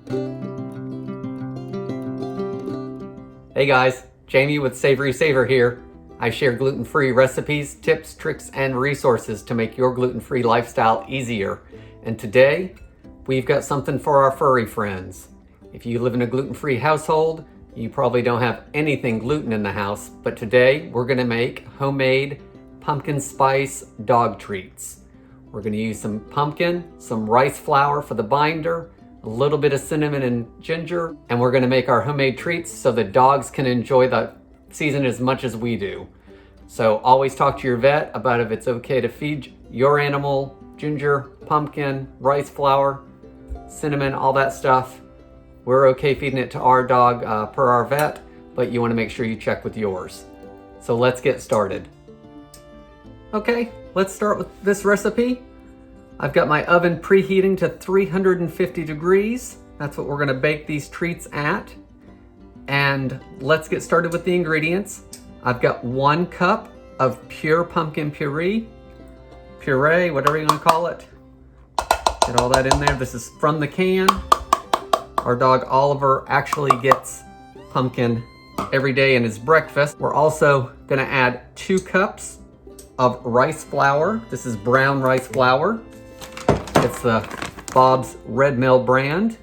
Hey guys, Jamie with Savory Saver here. I share gluten-free recipes, tips, tricks, and resources to make your gluten-free lifestyle easier. And today, we've got something for our furry friends. If you live in a gluten-free household, you probably don't have anything gluten in the house, but today we're gonna make homemade pumpkin spice dog treats. We're gonna use some pumpkin, some rice flour for the binder, a little bit of cinnamon and ginger, and we're gonna make our homemade treats so the dogs can enjoy the season as much as we do. So always talk to your vet about if it's okay to feed your animal ginger, pumpkin, rice flour, cinnamon, all that stuff. We're okay feeding it to our dog per our vet, but you wanna make sure you check with yours. So let's get started. Okay, let's start with this recipe. I've got my oven preheating to 350 degrees. That's what we're gonna bake these treats at. And let's get started with the ingredients. I've got 1 cup of pure pumpkin puree, whatever you wanna call it. Get all that in there. This is from the can. Our dog Oliver actually gets pumpkin every day in his breakfast. We're also gonna add 2 cups of rice flour. This is brown rice flour. It's the Bob's Red Mill brand.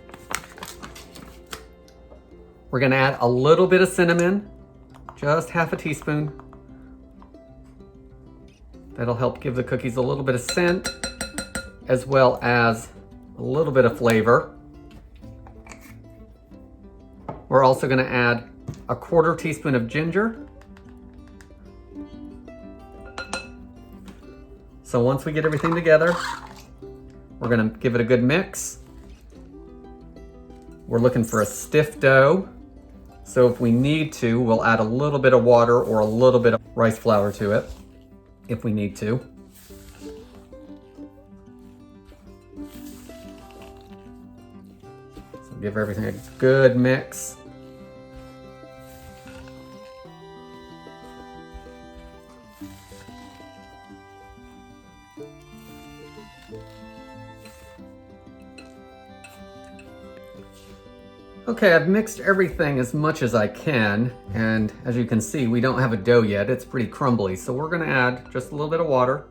We're gonna add a little bit of cinnamon, just half a teaspoon. That'll help give the cookies a little bit of scent, as well as a little bit of flavor. We're also gonna add a 1/4 teaspoon of ginger. So once we get everything together, we're gonna give it a good mix. We're looking for a stiff dough. So if we need to, we'll add a little bit of water or a little bit of rice flour to it, if we need to. So give everything a good mix. Okay, I've mixed everything as much as I can, and as you can see, we don't have a dough yet. It's pretty crumbly, so we're gonna add just a little bit of water,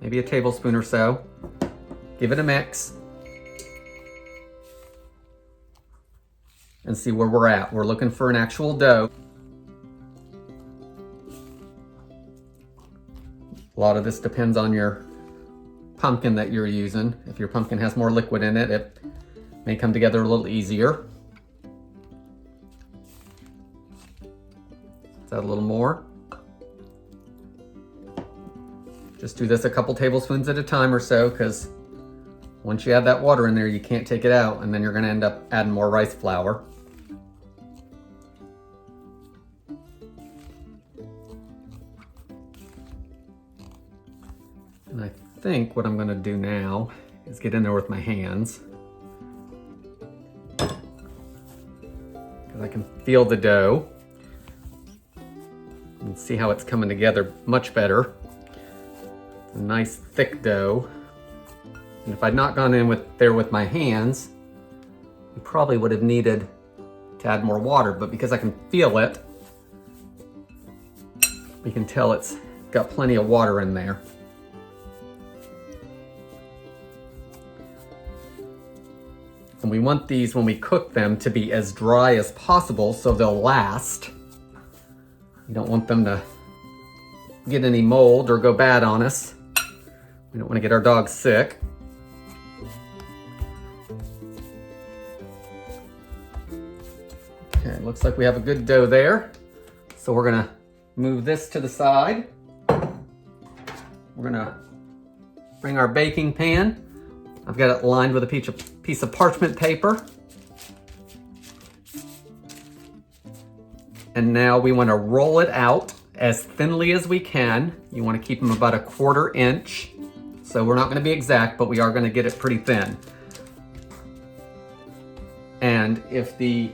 maybe a tablespoon or so. Give it a mix, and see where we're at. We're looking for an actual dough. A lot of this depends on your pumpkin that you're using. If your pumpkin has more liquid in it, it may come together a little easier. Let's add a little more. Just do this a couple tablespoons at a time or so, because once you add that water in there, you can't take it out, and then you're gonna end up adding more rice flour. And I think what I'm gonna do now is get in there with my hands. I can feel the dough and see how it's coming together much better. A nice thick dough. And if I'd not gone in with my hands, you probably would have needed to add more water, but because I can feel it, we can tell it's got plenty of water in there. And we want these, when we cook them, to be as dry as possible so they'll last. You don't want them to get any mold or go bad on us. We don't want to get our dogs sick. Okay, looks like we have a good dough there. So we're gonna move this to the side. We're gonna bring our baking pan. I've got it lined with a piece of parchment paper. And now we want to roll it out as thinly as we can. You want to keep them about a 1/4 inch. So we're not going to be exact, but we are going to get it pretty thin. And if the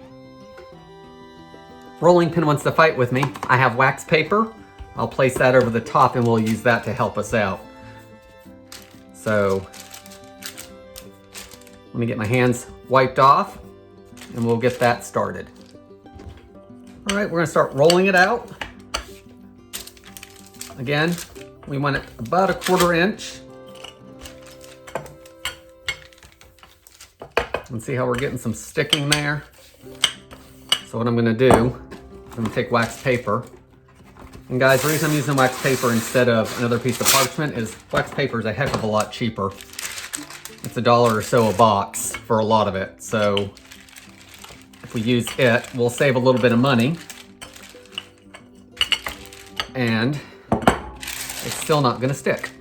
rolling pin wants to fight with me, I have wax paper. I'll place that over the top and we'll use that to help us out. So Let me get my hands wiped off and we'll get that started. All right, we're gonna start rolling it out. Again, we want it about a 1/4 inch. And see how we're getting some sticking there? So what I'm gonna do, I'm gonna take wax paper. And guys, the reason I'm using wax paper instead of another piece of parchment is wax paper is a heck of a lot cheaper. It's $1 or so a box for a lot of it. So if we use it, we'll save a little bit of money. And it's still not gonna stick.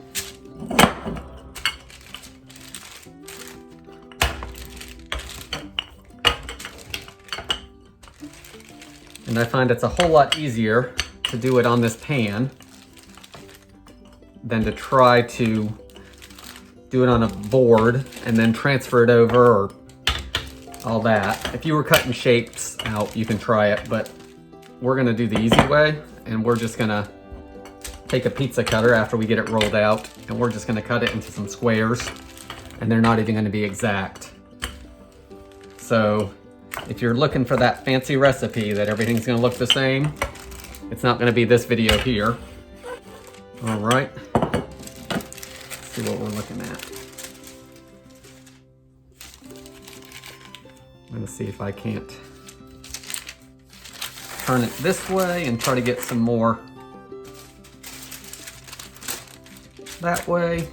And I find it's a whole lot easier to do it on this pan than to try to do it on a board and then transfer it over or all that. If you were cutting shapes out, you can try it, but we're gonna do the easy way, and we're just gonna take a pizza cutter after we get it rolled out, and we're just gonna cut it into some squares, and they're not even gonna be exact. So if you're looking for that fancy recipe that everything's gonna look the same, it's not gonna be this video here. All right, let's see what we're looking at. I'm gonna see if I can't turn it this way and try to get some more that way.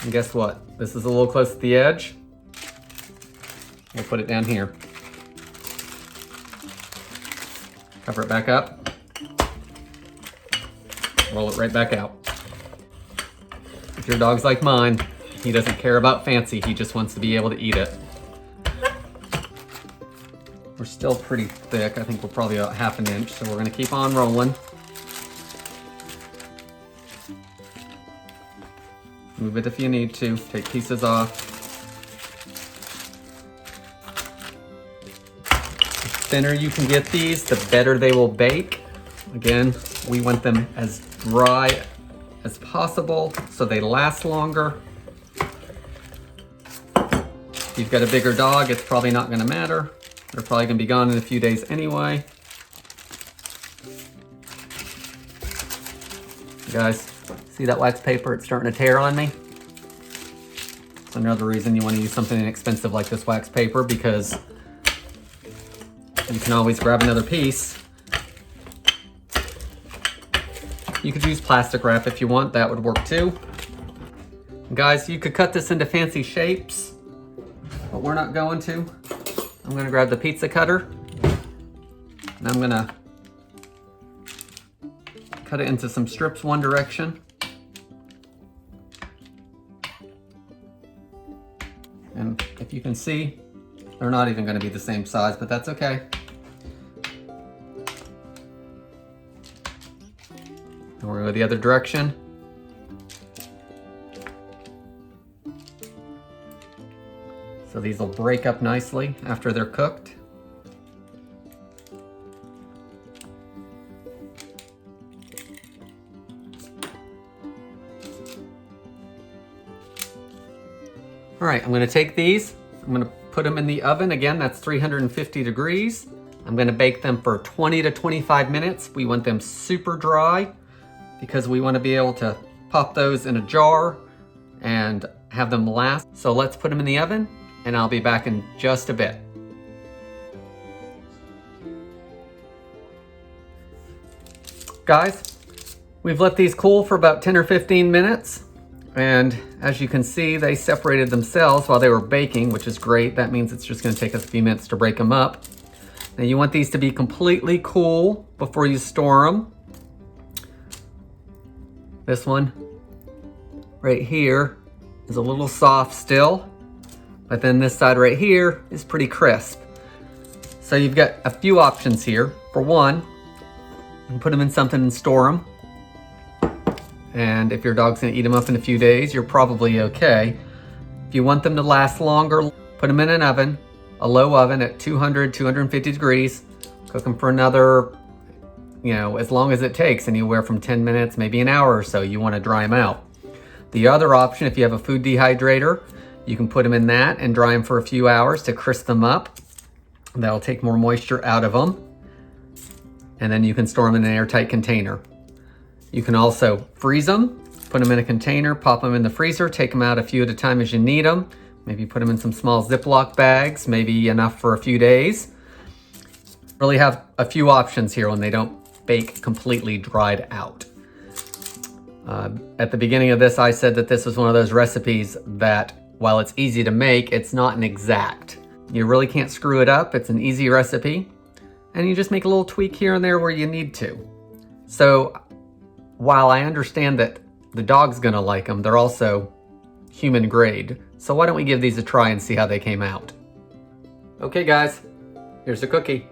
And guess what? This is a little close to the edge. We'll put it down here. Cover it back up. Roll it right back out. If your dog's like mine, he doesn't care about fancy, he just wants to be able to eat it. We're still pretty thick. I think we're probably about 1/2 inch, so we're gonna keep on rolling. Move it if you need to, take pieces off. The thinner you can get these, the better they will bake. Again, we want them as dry as possible so they last longer. If you've got a bigger dog, it's probably not gonna matter. They're probably gonna be gone in a few days anyway. Guys, see that wax paper? It's starting to tear on me. It's another reason you want to use something inexpensive like this wax paper, because you can always grab another piece. You could use plastic wrap if you want, that would work too. Guys, you could cut this into fancy shapes, but we're not going to. I'm gonna grab the pizza cutter and I'm gonna cut it into some strips one direction. And if you can see, they're not even gonna be the same size, but that's okay. And we're gonna go the other direction. So these will break up nicely after they're cooked. All right, I'm gonna take these, I'm gonna put them in the oven. Again, that's 350 degrees. I'm gonna bake them for 20 to 25 minutes. We want them super dry because we wanna be able to pop those in a jar and have them last. So let's put them in the oven and I'll be back in just a bit. Guys, we've let these cool for about 10 or 15 minutes. And as you can see, they separated themselves while they were baking, which is great. That means it's just gonna take us a few minutes to break them up. Now you want these to be completely cool before you store them. This one right here is a little soft still, but then this side right here is pretty crisp. So you've got a few options here. For one, you can put them in something and store them. And if your dog's gonna eat them up in a few days, you're probably okay. If you want them to last longer, put them in an oven, a low oven at 200, 250 degrees. Cook them for another, as long as it takes, anywhere from 10 minutes, maybe an hour or so. You want to dry them out. The other option, if you have a food dehydrator, you can put them in that and dry them for a few hours to crisp them up. That'll take more moisture out of them. And then you can store them in an airtight container. You can also freeze them, put them in a container, pop them in the freezer, take them out a few at a time as you need them. Maybe put them in some small Ziploc bags, maybe enough for a few days. Really have a few options here when they don't bake completely dried out. At the beginning of this, I said that this was one of those recipes that, while it's easy to make, it's not an exact. You really can't screw it up. It's an easy recipe, and you just make a little tweak here and there where you need to. So while I understand that the dog's gonna like them, they're also human grade. So why don't we give these a try and see how they came out? Okay guys, here's a cookie.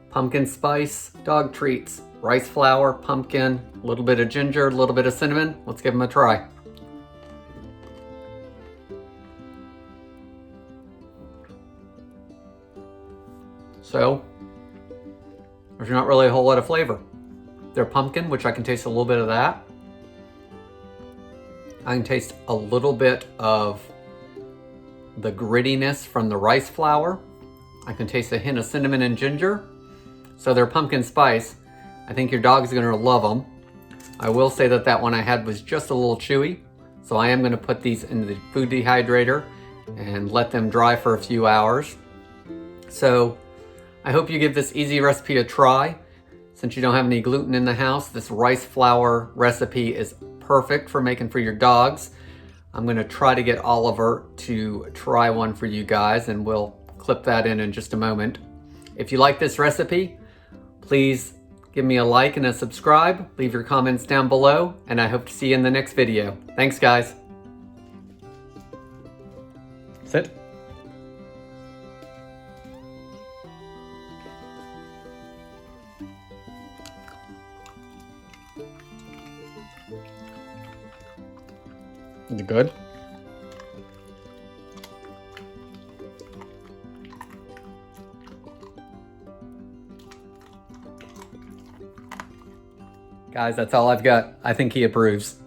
Pumpkin spice dog treats, rice flour, pumpkin, a little bit of ginger, a little bit of cinnamon. Let's give them a try. So, there's not really a whole lot of flavor. They're pumpkin, which I can taste a little bit of that. I can taste a little bit of the grittiness from the rice flour. I can taste a hint of cinnamon and ginger. So they're pumpkin spice. I think your dog's gonna love them. I will say that that one I had was just a little chewy. So I am gonna put these in the food dehydrator and let them dry for a few hours. So I hope you give this easy recipe a try. Since you don't have any gluten in the house, this rice flour recipe is perfect for making for your dogs. I'm gonna try to get Oliver to try one for you guys, and we'll clip that in just a moment. If you like this recipe, please give me a like and a subscribe. Leave your comments down below, and I hope to see you in the next video. Thanks, guys. Sit. Is it good? Guys, that's all I've got. I think he approves.